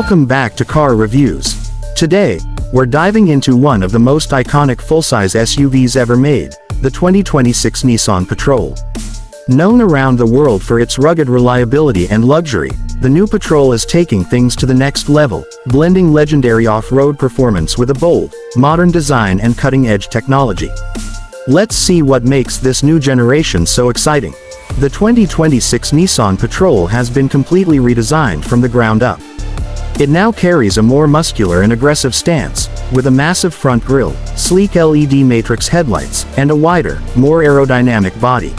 Welcome back to Car Reviews. Today, we're diving into one of the most iconic full-size SUVs ever made, the 2026 Nissan Patrol. Known around the world for its rugged reliability and luxury, the new Patrol is taking things to the next level, blending legendary off-road performance with a bold, modern design and cutting-edge technology. Let's see what makes this new generation so exciting. The 2026 Nissan Patrol has been completely redesigned from the ground up. It now carries a more muscular and aggressive stance, with a massive front grille, sleek LED matrix headlights, and a wider, more aerodynamic body.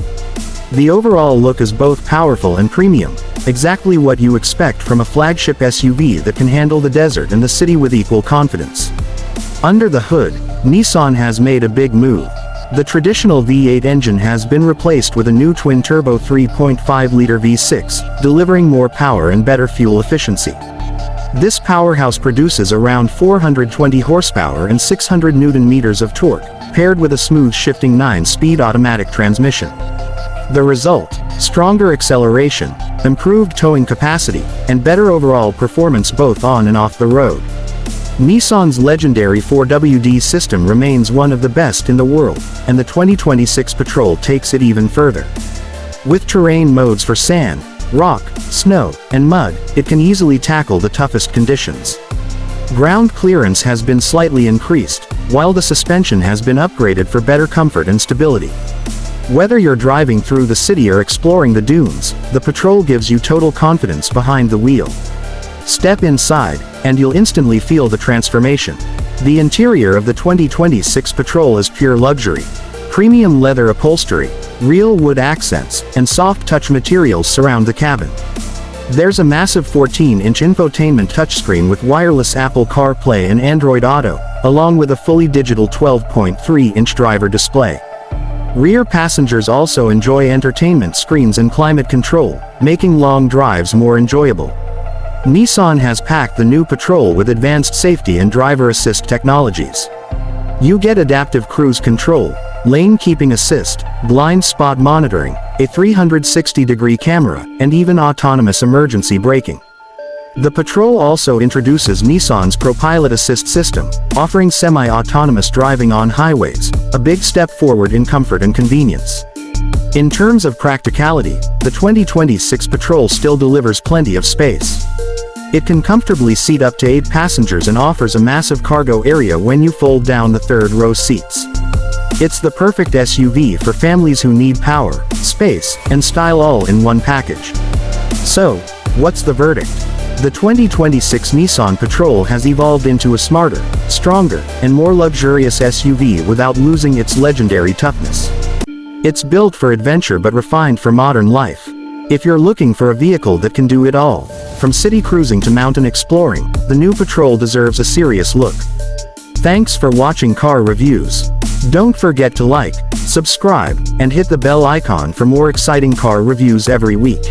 The overall look is both powerful and premium, exactly what you expect from a flagship SUV that can handle the desert and the city with equal confidence. Under the hood, Nissan has made a big move. The traditional V8 engine has been replaced with a new twin-turbo 3.5-liter V6, delivering more power and better fuel efficiency. This powerhouse produces around 420 horsepower and 600 Nm of torque, paired with a smooth shifting 9-speed automatic transmission. The result: stronger acceleration, improved towing capacity, and better overall performance both on and off the road. Nissan's legendary 4WD system remains one of the best in the world, and the 2026 Patrol takes it even further. With terrain modes for sand, rock, snow, and mud, it can easily tackle the toughest conditions. Ground clearance has been slightly increased, while the suspension has been upgraded for better comfort and stability. Whether you're driving through the city or exploring the dunes, the Patrol gives you total confidence behind the wheel. Step inside, and you'll instantly feel the transformation. The interior of the 2026 Patrol is pure luxury. Premium leather upholstery, real wood accents, and soft-touch materials surround the cabin. There's a massive 14-inch infotainment touchscreen with wireless Apple CarPlay and Android Auto, along with a fully digital 12.3-inch driver display. Rear passengers also enjoy entertainment screens and climate control, making long drives more enjoyable. Nissan has packed the new Patrol with advanced safety and driver assist technologies. You get adaptive cruise control, lane keeping assist, blind spot monitoring, a 360-degree camera, and even autonomous emergency braking. The Patrol also introduces Nissan's ProPilot Assist system, offering semi-autonomous driving on highways, a big step forward in comfort and convenience. In terms of practicality, the 2026 Patrol still delivers plenty of space. It can comfortably seat up to 8 passengers and offers a massive cargo area when you fold down the third-row seats. It's the perfect SUV for families who need power, space, and style all in one package. So, what's the verdict? The 2026 Nissan Patrol has evolved into a smarter, stronger, and more luxurious SUV without losing its legendary toughness. It's built for adventure but refined for modern life. If you're looking for a vehicle that can do it all, from city cruising to mountain exploring, the new Patrol deserves a serious look. Thanks for watching Car Reviews. Don't forget to like, subscribe, and hit the bell icon for more exciting car reviews every week.